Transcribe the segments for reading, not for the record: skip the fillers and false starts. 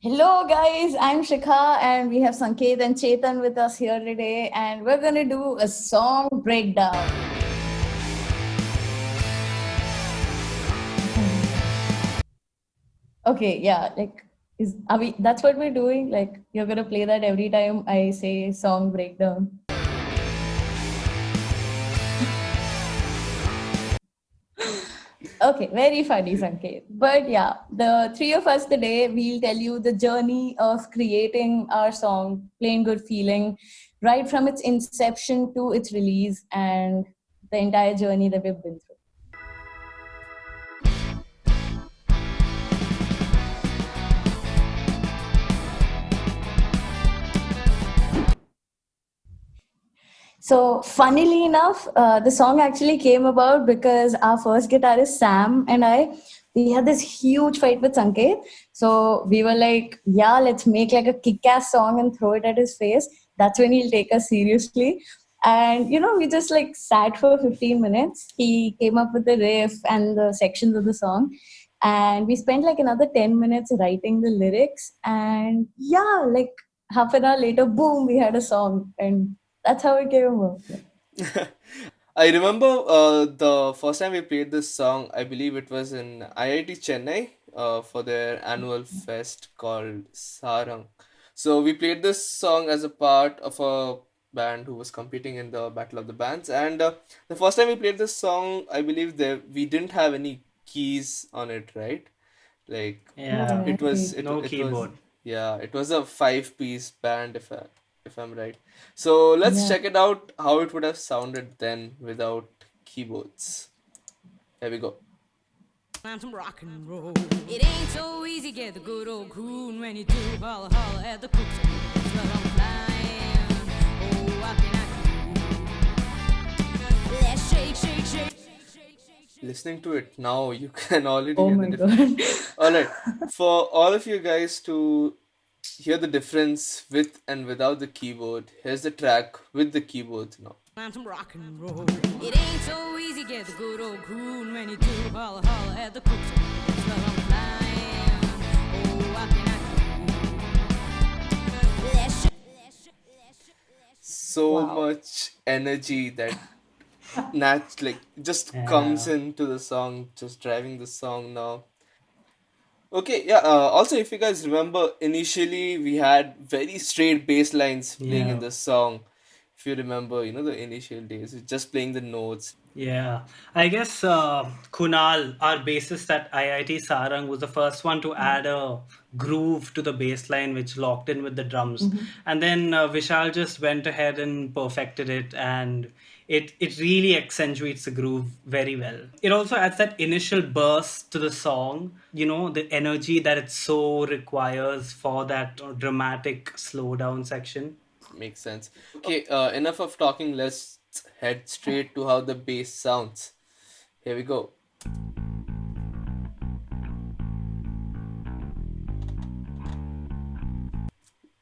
Hello, guys. I'm Shikha, and we have Sanket and Chetan with us here today, and we're gonna do a song breakdown. Okay, yeah, like is are we? That's what we're doing. Like you're gonna play that every time I say song breakdown. Okay, very funny, Sanket. But yeah, the three of us today, we'll tell you the journey of creating our song, Plain Good Feeling, right from its inception to its release and the entire journey that we've been through. So, funnily enough, the song actually came about because our first guitarist Sam and we had this huge fight with Sanket. So we were like, "Yeah, let's make like a kick-ass song and throw it at his face. That's when he'll take us seriously." And we just like sat for 15 minutes. He came up with the riff and the sections of the song, and we spent like another 10 minutes writing the lyrics. And yeah, like half an hour later, boom, we had a song, and that's how it came about. I remember the first time we played this song, I believe it was in IIT Chennai for their annual fest called Sarang. So we played this song as a part of a band who was competing in the Battle of the Bands. And the first time we played this song, I believe we didn't have any keys on it, right? Like Yeah, it was Right. it no it was keyboard. yeah, it was a five-piece band if I'm right. So let's Yeah. check it out how it would have sounded then without keyboards. Here we go. And some rock and roll. It ain't so easy get the good old croon when you do holla holla at the cooks. But I'm flying. Oh, what can I do? Let's shake, shake, shake. Listening to it now, you can already Oh hear the my difference. god. All right, for all of you guys to hear the difference with and without the keyboard, here's the track with the keyboards now. And some rock and roll. It ain't so easy get the good old croon when you do holla holla at the cooks. But I'm flying. Oh, what can I do? So Wow. much energy that like just comes Yeah, into the song, just driving the song now. Okay, yeah. Also, if you guys remember, initially we had very straight bass lines playing in yeah, the song. If you remember, the initial days, it's just playing the notes. yeah. I guess Kunal, our bassist at IIT Sarang, was the first one to add a groove to the bass line, which locked in with the drums. Mhm. And then Vishal just went ahead and perfected it, and it really accentuates the groove very well. It also adds that initial burst to the song, the energy that it so requires for that dramatic slowdown section. Makes sense. Okay, enough of talking. Let's head straight to how the bass sounds. Here we go.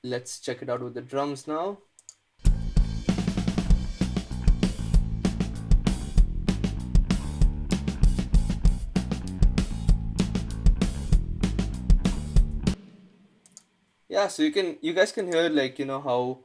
Let's check it out with the drums now. Yeah, so you guys can hear like how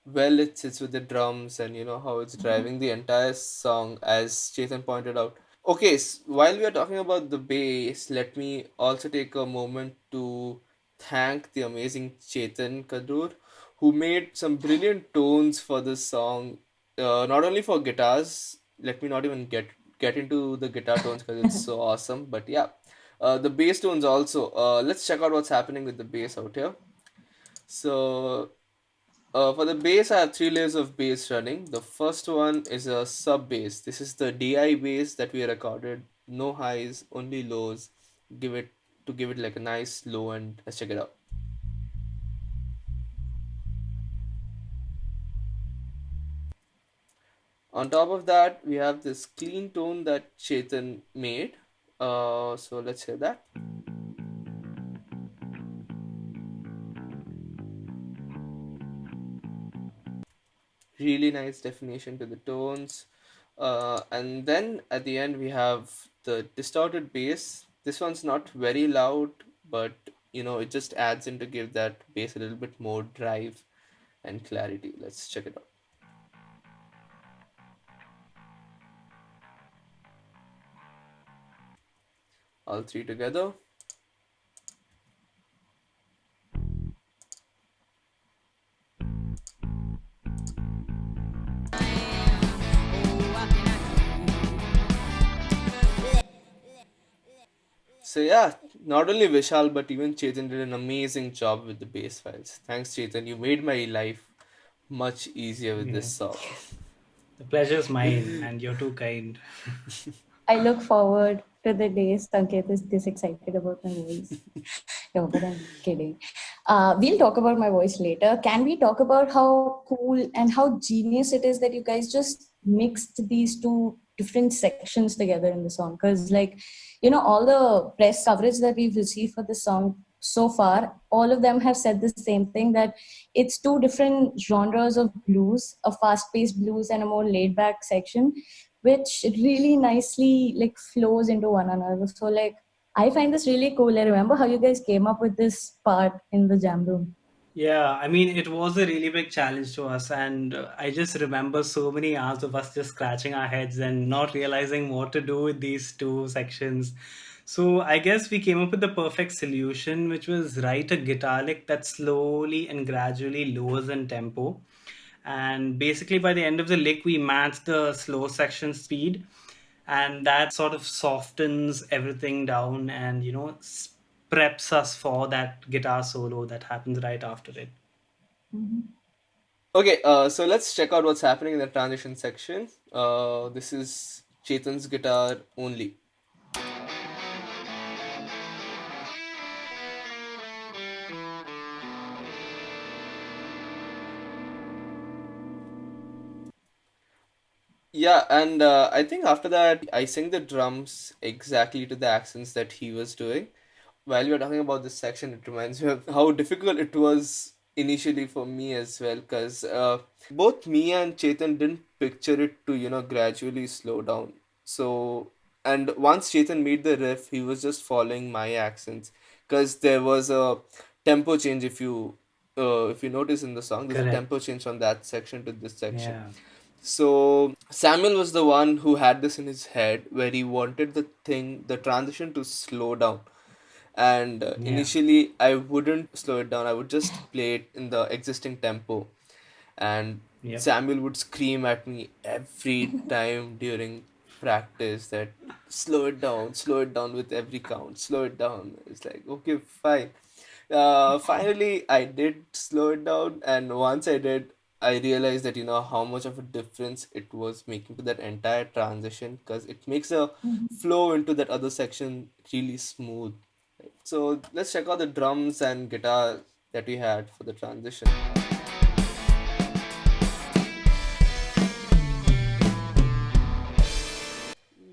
well it sits with the drums and how it's driving the entire song as Chetan pointed out. Okay, while we are talking about the bass, let me also take a moment to thank the amazing Chetan Kadur, who made some brilliant tones for this song. Not only for guitars, let me not even get into the guitar tones because it's so awesome. But yeah, the bass tones also. Let's check out what's happening with the bass out here. So for the bass, I have three layers of bass running. The first one is a sub bass. This is the DI bass that we recorded. No highs, only lows. Give it give it like a nice low and let's check it out. On top of that, we have this clean tone that Chetan made. So let's hear that. Really nice definition to the tones. And then at the end we have the distorted bass. This one's not very loud, but it just adds in to give that bass a little bit more drive and clarity. Let's check it out. All three together. So yeah, not only Vishal but even Chetan did an amazing job with the bass files. Thanks, Chetan. You made my life much easier with Yeah. this song. The pleasure's mine, and you're too kind. I look forward to the day Sanket is this excited about my voice. No, but I'm kidding. We'll talk about my voice later. Can we talk about how cool and how genius it is that you guys just mixed these two different sections together in the song? Because, like, all the press coverage that we've received for this song so far, all of them have said the same thing, that it's two different genres of blues, a fast paced blues and a more laid back section, which really nicely like flows into one another. So, like, I find this really cool. I remember how you guys came up with this part in the jam room. Yeah, I mean, it was a really big challenge to us, and I just remember so many hours of us just scratching our heads and not realizing what to do with these two sections. So I guess we came up with the perfect solution, which was write a guitar lick that slowly and gradually lowers in tempo. And basically, by the end of the lick, we match the slow section speed, and that sort of softens everything down and, preps us for that guitar solo that happens right after it. Okay, so let's check out what's happening in the transition section. This is Chetan's guitar only. Yeah, and I think after that, I sing the drums exactly to the accents that he was doing. While you're talking about this section, it reminds me of how difficult it was initially for me as well, because both me and Chetan didn't picture it to, gradually slow down. So, and once Chetan made the riff, he was just following my accents, because there was a tempo change. If you notice in the song, there's a tempo Correct. change from that section to this section. Yeah. So Samuel was the one who had this in his head where he wanted the transition to slow down. And Yeah. initially, I wouldn't slow it down. I would just play it in the existing tempo. And Yep. Samuel would scream at me every time during practice that slow it down with every count, slow it down. It's like, okay, fine. Finally, I did slow it down, and once I did, I realized that how much of a difference it was making to that entire transition, because it makes a flow into that other section really smooth. So let's check out the drums and guitar that we had for the transition.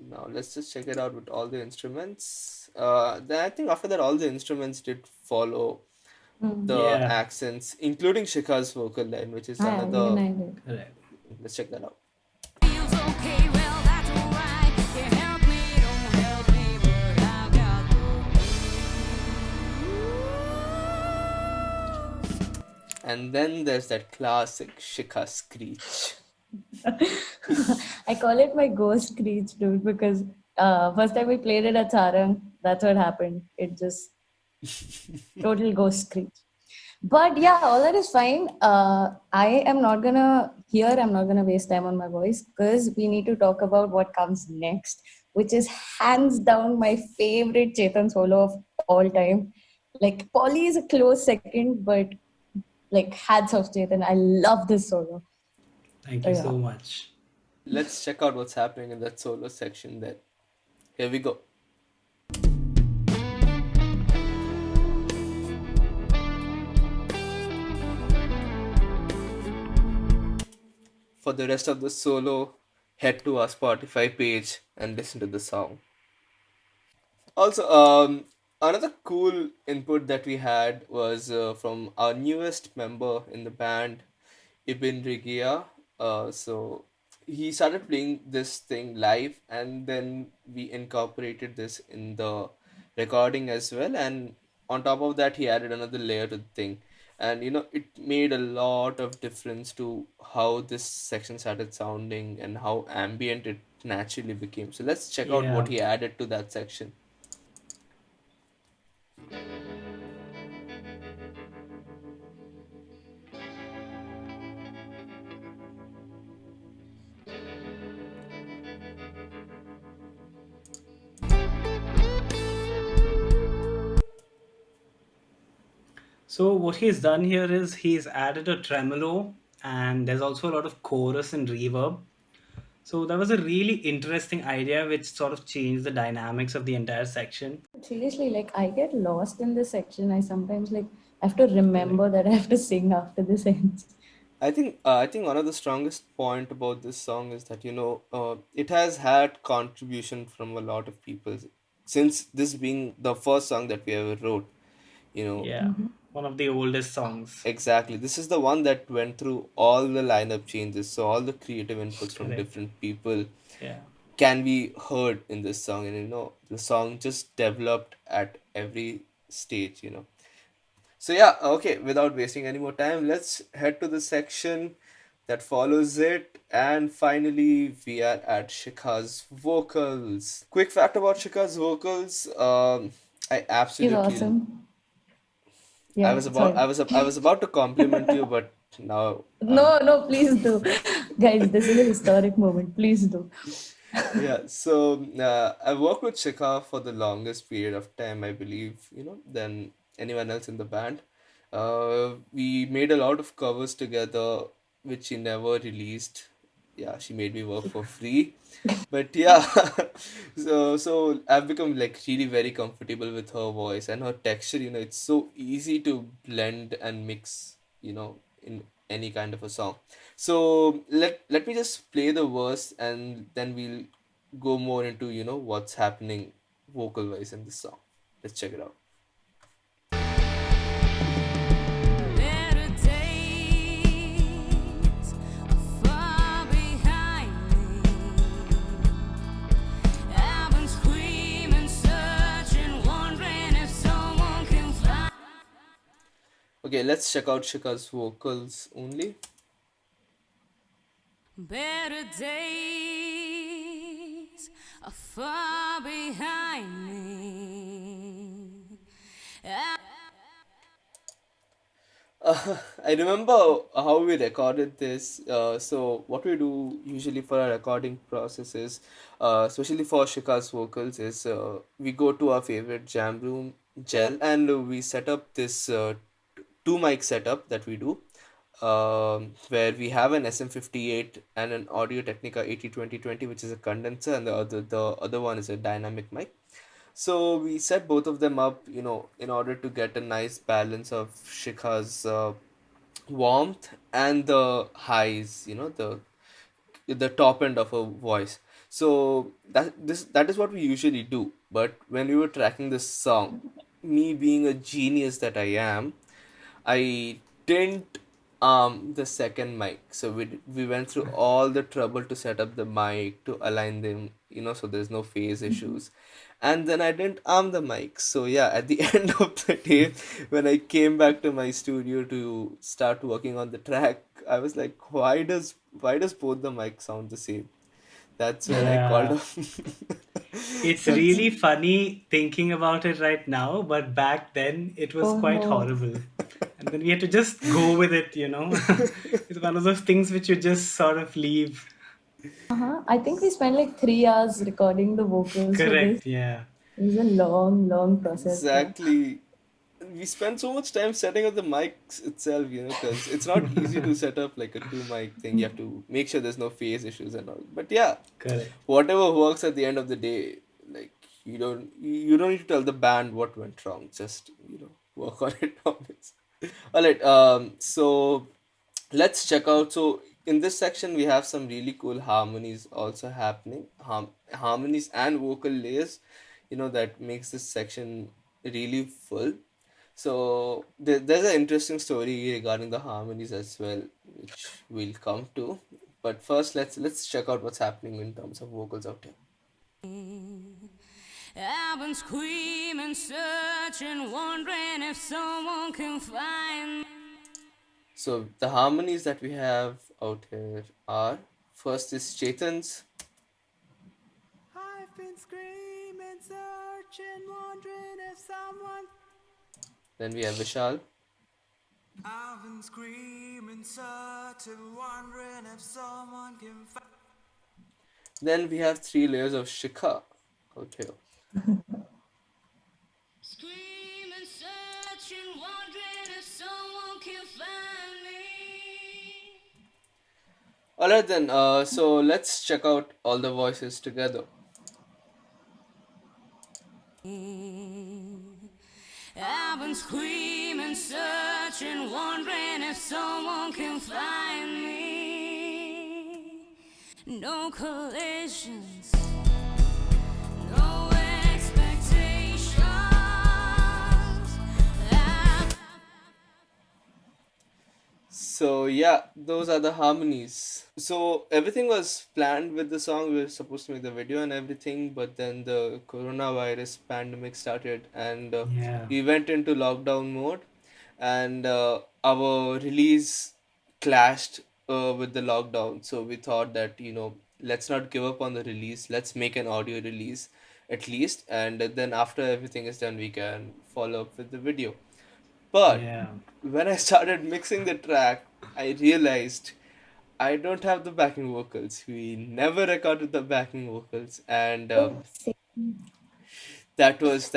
Now let's just check it out with all the instruments. Then I think after that all the instruments did follow the Yeah. accents, including Shikha's vocal line, which is Ah, even another. I did. Correct. Let's check that out. Feels okay, well, that's alright. You help me, don't help me, but I've got the And then there's that classic Shikha screech. I call it my ghost screech, dude, because first time we played it at Sarang, that's what happened. It just total ghost screech. But yeah, all that is fine. I'm not gonna waste time on my voice because we need to talk about what comes next, which is hands down my favorite Chetan solo of all time. Like Polly is a close second, but like hats off Chetan. I love this solo. Thank So you yeah. so much. Let's check out what's happening in that solo section then. Here we go. For the rest of the solo, head to our Spotify page and listen to the song. Also, another cool input that we had was from our newest member in the band, Ibn Rigia. So he started playing this thing live, and then we incorporated this in the recording as well. And on top of that, he added another layer to the thing, and it made a lot of difference to how this section started sounding and how ambient it naturally became. So let's check out Yeah. what he added to that section. So what he's done here is he's added a tremolo, and there's also a lot of chorus and reverb. So that was a really interesting idea which sort of changed the dynamics of the entire section. Seriously, like I get lost in this section. I sometimes like have to Correct. remember that I have to sing after this ends. I think one of the strongest point about this song is that it has had contribution from a lot of people, since this being the first song that we ever wrote. You know, Yeah. One of the oldest songs. exactly. This is the one that went through all the lineup changes, so all the creative inputs from Correct. different people Yeah. can be heard in this song, and the song just developed at every stage. So yeah, okay, without wasting any more time, let's head to the section that follows it. And finally, we are at Shikha's vocals. Quick fact about Shikha's vocals. I He's absolutely awesome. Yeah, sorry. I was about to compliment you, but now No, no, please do. Guys, this is a historic moment. Please do. yeah. So I worked with Shikha for the longest period of time, I believe, than anyone else in the band. We made a lot of covers together, which she never released. Yeah, she made me work for free. But yeah, so I've become like really very comfortable with her voice and her texture. It's so easy to blend and mix, in any kind of a song. So let me just play the verse, and then we'll go more into what's happening vocal wise in this song. Let's check it out. Better days are far behind me. I've been screaming, searching, wondering if someone can find. Okay, let's check out Shika's vocals only. Better days are far behind me. I remember how we recorded this. So what we do usually for our recording process is, especially for Shika's vocals, is we go to our favorite jam room, Gel, and we set up this two mic setup that we do, where we have an SM58 and an Audio Technica 80-20-20, which is a condenser, and the other one is a dynamic mic. So we set both of them up, in order to get a nice balance of Shikha's warmth and the highs, the top end of her voice. So that is what we usually do. But when we were tracking this song, me being a genius that I am, I didn't the second mic. So we went through all the trouble to set up the mic, to align them, so there's no phase issues. And then I didn't arm the mic. So yeah, at the end of the day, when I came back to my studio to start working on the track, I was like, why does both the mic sound the same? That's when I called Yeah. up. It's That's really funny thinking about it right now, but back then it was Oh quite no. horrible. And then we had to just go with it. It's one of those things which you just sort of leave. Uh-huh. I think we spent like 3 hours recording the vocals for this. Correct, yeah. It was a long, long process. Yeah. exactly. We spend so much time setting up the mics itself, because it's not easy to set up like a two mic thing. You have to make sure there's no phase issues and all. But yeah, Correct. whatever works at the end of the day, like you don't need to tell the band what went wrong. Just work on it always. All right. So let's check out. So in this section, we have some really cool harmonies also happening. Harmonies and vocal layers, that makes this section really full. So there's an interesting story regarding the harmonies as well, which we'll come to. But first, let's check out what's happening in terms of vocals out here. I've been screaming, searching, wondering if someone can find me. So the harmonies that we have out here are, first is Chetan's, I've been screaming, searching, wondering if someone. then we have Vishal, I've been screaming, searching, wondering if someone can find. then we have three layers of Shikha out here. Screaming, searching, wondering if someone can find me. Alright then, so let's check out all the voices together. I've been screaming, searching, wondering if someone can find me. No collisions, no expectations. So yeah, those are the harmonies. So everything was planned with the song. We were supposed to make the video and everything, but then the coronavirus pandemic started, and Yeah. we went into lockdown mode, and our release clashed with the lockdown. So we thought that, let's not give up on the release. Let's make an audio release at least, and then after everything is done, we can follow up with the video. But Yeah. when I started mixing the track, I realized I don't have the backing vocals. We never recorded the backing vocals, and Oh, same. that was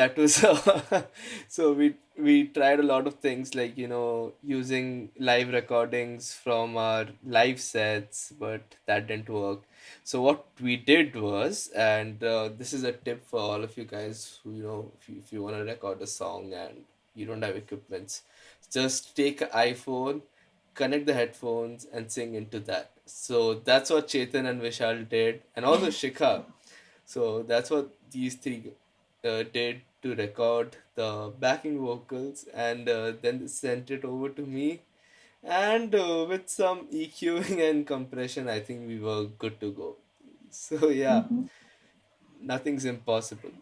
so we tried a lot of things, like, using live recordings from our live sets, but that didn't work. So what we did was, and this is a tip for all of you guys who, if you want to record a song and you don't have equipments, just take an iPhone, connect the headphones, and sing into that. So that's what Chetan and Vishal did, and also Shikha. So that's what these three did to record the backing vocals, and then they sent it over to me. And with some EQing and compression, I think we were good to go. So yeah, Mhm. nothing's impossible.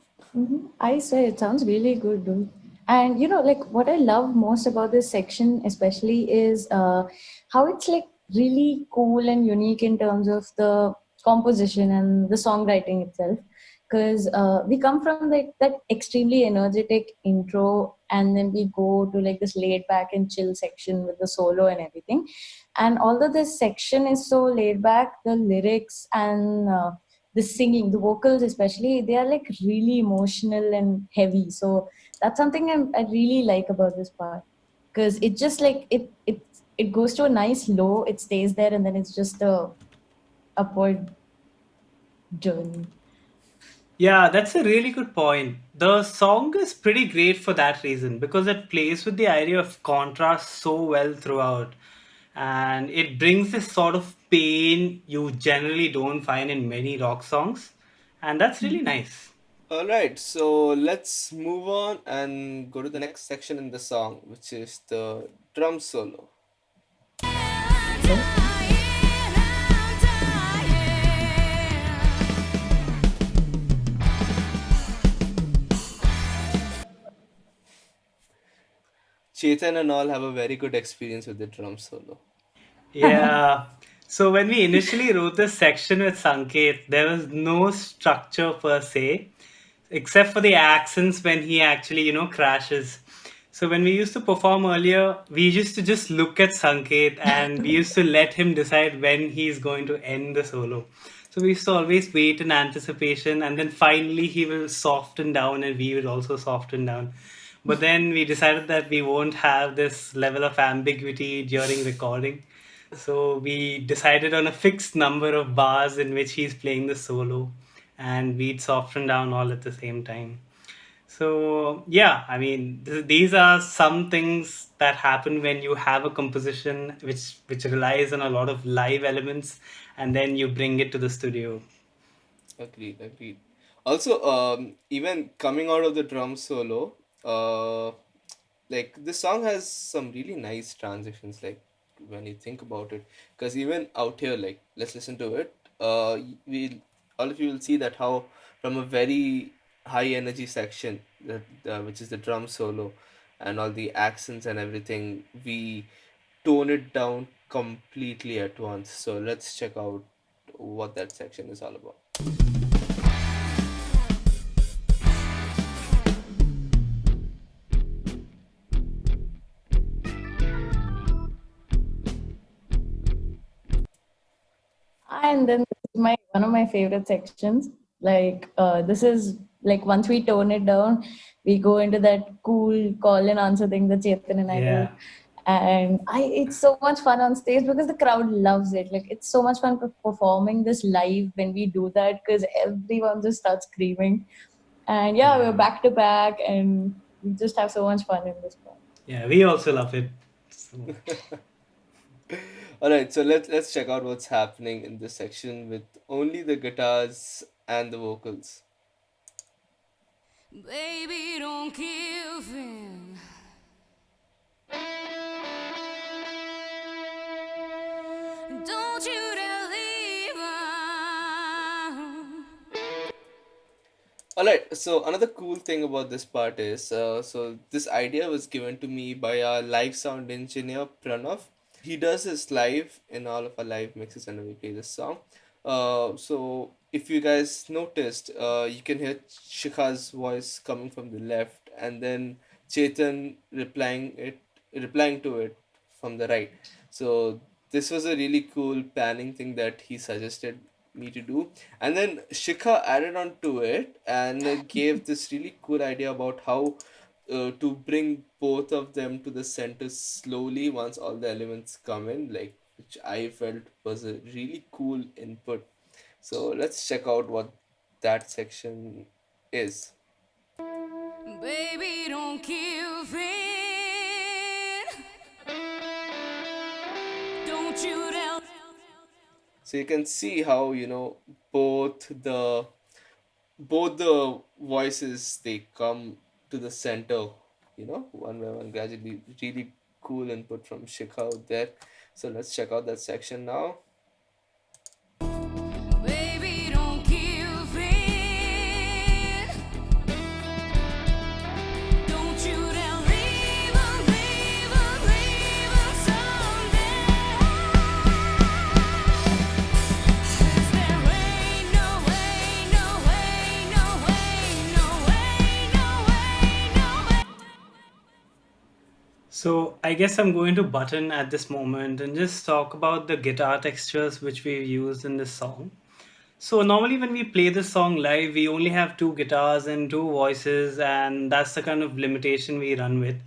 I swear it sounds really good, dude. And like what I love most about this section, especially, is how it's like really cool and unique in terms of the composition and the songwriting itself. Because we come from like that extremely energetic intro, and then we go to like this laid back and chill section with the solo and everything. And although this section is so laid back, the lyrics and the singing, the vocals especially, they are like really emotional and heavy. So that's something I really like about this part, because it just like it goes to a nice low, it stays there, and then it's just a upward journey. Yeah, that's a really good point. The song is pretty great for that reason because it plays with the idea of contrast so well throughout. And it brings this sort of pain you generally don't find in many rock songs. And that's really nice. All right, so let's move on and go to the next section in the song, which is the drum solo. I'm Okay. dying, I'm dying. Chetan and all have a very good experience with the drum solo. Yeah. So when we initially wrote this section with Sanket, there was no structure per se, except for the accents when he actually, crashes. So when we used to perform earlier, we used to just look at Sanket and we used to let him decide when he's going to end the solo. So we used to always wait in anticipation, and then finally he will soften down and we will also soften down. But then we decided that we won't have this level of ambiguity during recording. So we decided on a fixed number of bars in which he's playing the solo, and we'd soften down all at the same time. So yeah, I mean, these are some things that happen when you have a composition which relies on a lot of live elements, and then you bring it to the studio. Agreed, agreed. Also, even coming out of the drum solo, uh, like this song has some really nice transitions. Like when you think about it, because even out here, like let's listen to it. We all of you will see that how from a very high energy section, that which is the drum solo and all the accents and everything, we tone it down completely at once. So let's check out what that section is all about. And then this is my one of my favorite sections. Like this is like once we tone it down, we go into that cool call and answer thing that Chetan and I do. Yeah. And it's so much fun on stage because the crowd loves it. Like it's so much fun performing this live when we do that because everyone just starts screaming. And yeah, we're Yeah. back to back and we just have so much fun in this part. Yeah, we also love it so much. All right, so let's check out what's happening in this section with only the guitars and the vocals. Baby, don't give in. Don't you dare leave. All right, so another cool thing about this part is, so this idea was given to me by our live sound engineer Pranav. He does this live in all of our live mixes whenever we play this song. So if you guys noticed, you can hear Shikha's voice coming from the left, and then Chetan replying to it from the right. So this was a really cool panning thing that he suggested me to do, and then Shikha added on to it and gave this really cool idea about how to bring both of them to the center slowly once all the elements come in, like, which I felt was a really cool input. So let's check out what that section is. Baby, don't give in. Don't you dare. So you can see how, both the voices, they come to the center, one by one gradually. Really cool input from Shikha out there. So let's check out that section now. Baby, don't give in. Don't you dare leave, leave someday. 'Cause there ain't no way, no way, no way, no way, no way, no way. So I guess I'm going to button at this moment and just talk about the guitar textures which we've used in this song. So normally when we play this song live, we only have two guitars and two voices, and that's the kind of limitation we run with.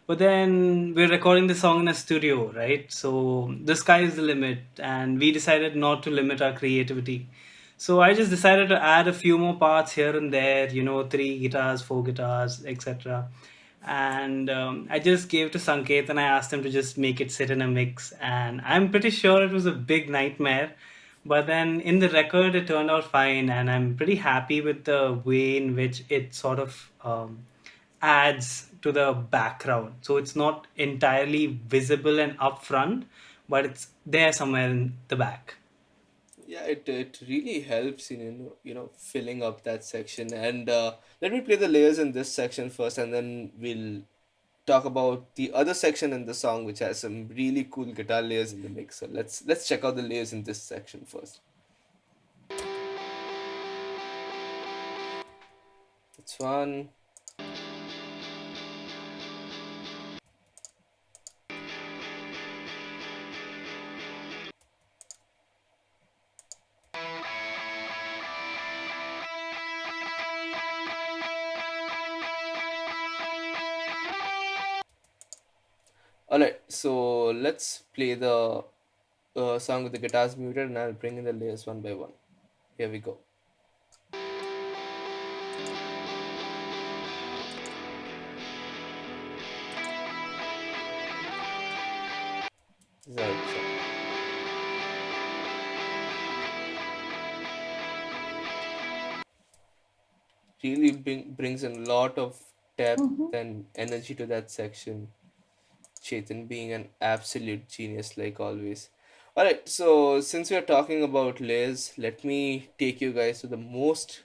But then we're recording the song in a studio, right? So the sky is the limit, and we decided not to limit our creativity. So I just decided to add a few more parts here and there, three guitars, four guitars, etc. And I just gave to Sanket and I asked him to just make it sit in a mix. And I'm pretty sure it was a big nightmare. But then in the record, it turned out fine. And I'm pretty happy with the way in which it sort of adds to the background. So it's not entirely visible and upfront, but it's there somewhere in the back. Yeah, it really helps in filling up that section. And let me play the layers in this section first, and then we'll talk about the other section in the song, which has some really cool guitar layers in the mix. So let's check out the layers in this section first. That's one. All right, so let's play the song with the guitars muted, and I'll bring in the layers one by one. Here we go. This is how it sounds. Really brings in a lot of depth and energy to that section. Chetan being an absolute genius, like always. Alright, so since we are talking about layers, let me take you guys to the most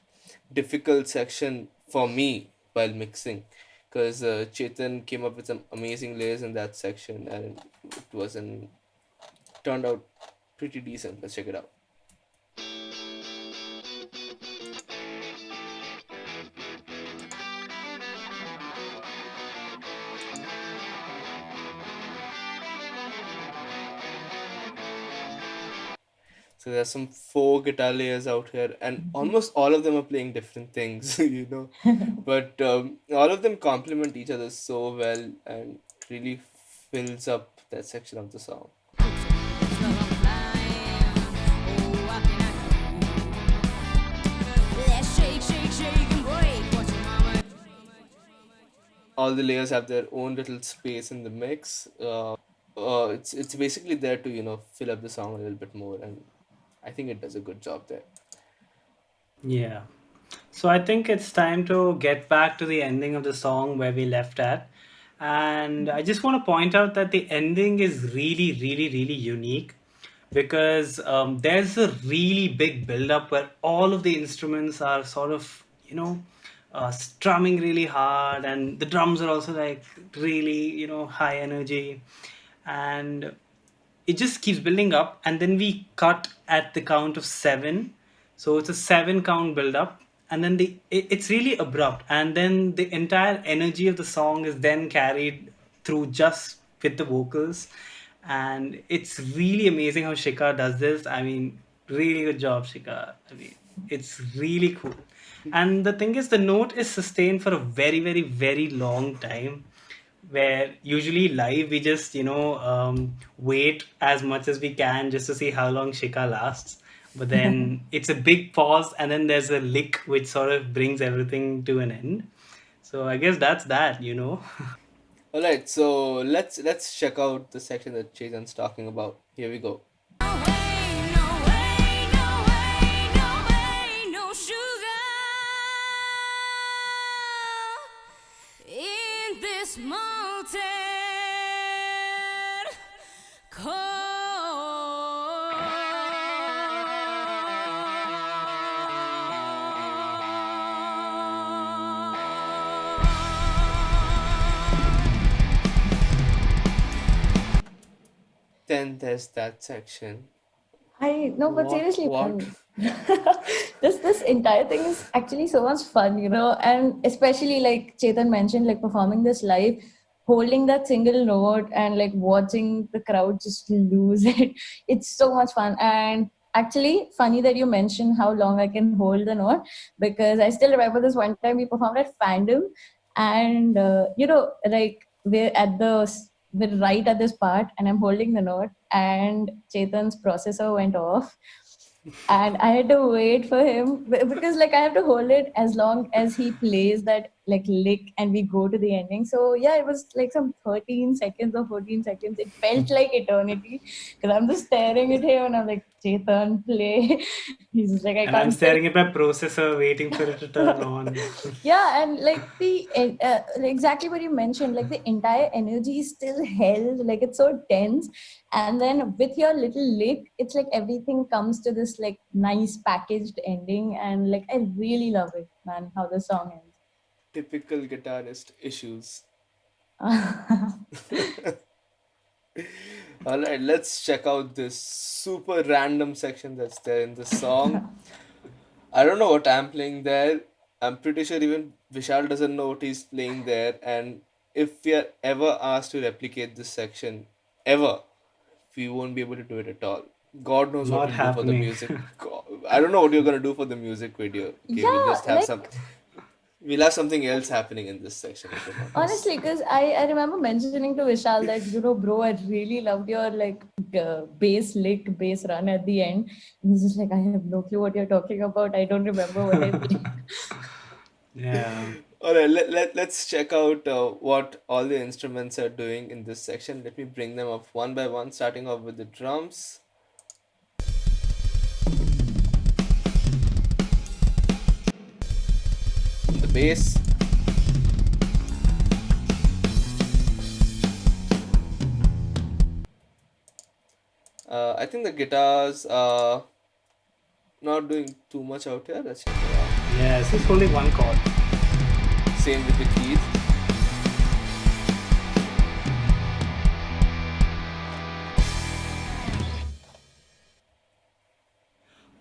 difficult section for me while mixing, because Chetan came up with some amazing layers in that section, and it wasn't turned out pretty decent. Let's check it out. So there's some four guitar layers out here, and almost all of them are playing different things, But all of them complement each other so well, and really fills up that section of the song. Well, I'm flying. Oh, what can I do? Let's shake, shake, shake and break. What your mama All the layers have their own little space in the mix. It's basically there to fill up the song a little bit more, and I think it does a good job there. Yeah. So I think it's time to get back to the ending of the song where we left at. And I just want to point out that the ending is really, really, really unique because there's a really big build up where all of the instruments are sort of, strumming really hard, and the drums are also like really, high energy. And it just keeps building up, and then we cut at the count of seven, so it's a seven count build up, and then it's really abrupt, and then the entire energy of the song is then carried through just with the vocals. And it's really amazing how Shika does this. I mean, really good job, Shika. I mean, it's really cool. And the thing is, the note is sustained for a very, very, very long time, where usually live we just wait as much as we can just to see how long Shika lasts. But then it's a big pause, and then there's a lick which sort of brings everything to an end. So I guess that's that. All right, so let's check out the section that Chetan's talking about. Here we go. no way, no way, no way, no way, no sugar in this mountain Then there's that section. I no, but seriously, What? man, this entire thing is actually so much fun, and especially like Chetan mentioned, like performing this live, holding that single note and like watching the crowd just lose it. It's so much fun. And actually, funny that you mentioned how long I can hold the note, because I still remember this one time we performed at Fandom, and like we're right at this part, and I'm holding the note, and Chetan's processor went off, and I had to wait for him because like I have to hold it as long as he plays that like lick and we go to the ending. So yeah, it was like some 13 seconds or 14 seconds. It felt like eternity because I'm just staring at him and I'm like, Chetan, play. He's just like, I And I'm can't. staring at my processor waiting for it to turn on. Yeah, and like exactly what you mentioned, like the entire energy is still held, like it's so tense, and then with your little lick, it's like everything comes to this like nice packaged ending, and like I really love it, man, how the song Typical guitarist issues. ends. All right, let's check out this super random section that's there in the song. I don't know what I'm playing there. I'm pretty sure even Vishal doesn't know what he's playing there. And if we are ever asked to replicate this section, ever, we won't be able to do it at all. God knows what Not we'll do for the happening. music. I don't know what you're gonna do for the music video. Okay, we'll Yeah, just have some. like We'll have something else happening in this section, if you're not wrong. honestly, because I remember mentioning to Vishal that, bro, I really loved your like bass lick, bass run at the end. And he's just like, I have no clue what you're talking about. I don't remember what I played. Yeah. All right, let's check out what all the instruments are doing in this section. Let me bring them up one by one, starting off with the drums. The bass. I think the guitars are not doing too much out here. Let's check it out. Yeah, it's just only one chord. same with the keys.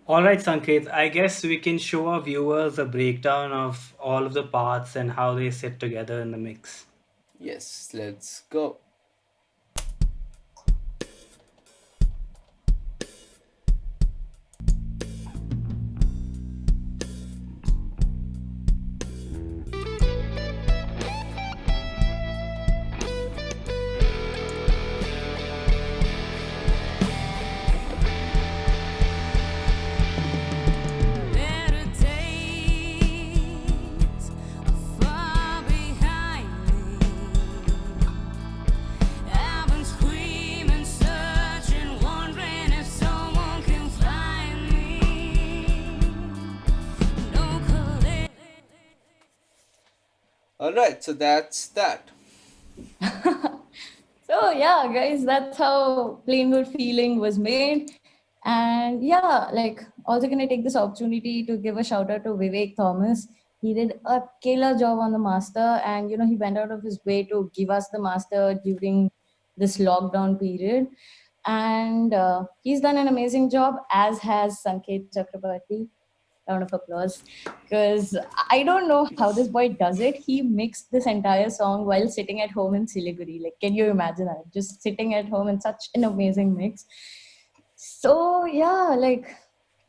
All right, Sanket, I guess we can show our viewers a breakdown of all of the parts and how they sit together in the mix. Yes, let's go. Better days are far behind me. I've been screaming, searching, wondering if someone can find me. No collision. Alright, so that's that. So yeah, guys, that's how Plain Good Feeling was made. And yeah, like also gonna take this opportunity to give a shout out to Vivek Thomas. He did a killer job on the master, and he went out of his way to give us the master during this lockdown period. And he's done an amazing job, as has Sanket Chakraborty. Round of applause, because I don't know how this boy does it. He mixed this entire song while sitting at home in Siliguri. Like, can you imagine that? Just sitting at home in such an amazing mix. So yeah, like,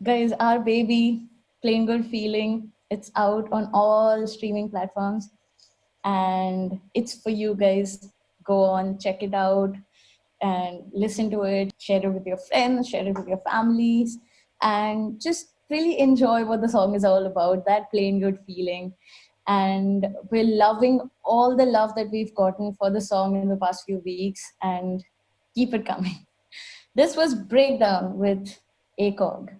guys, our baby, Plain Good Feeling, it's out on all streaming platforms, and it's for you guys. Go on, check it out, and listen to it, share it with your friends, share it with your families, and just really enjoy what the song is all about, that Plain Good Feeling. And we're loving all the love that we've gotten for the song in the past few weeks, and keep it coming. This was Breakdown with AKOG.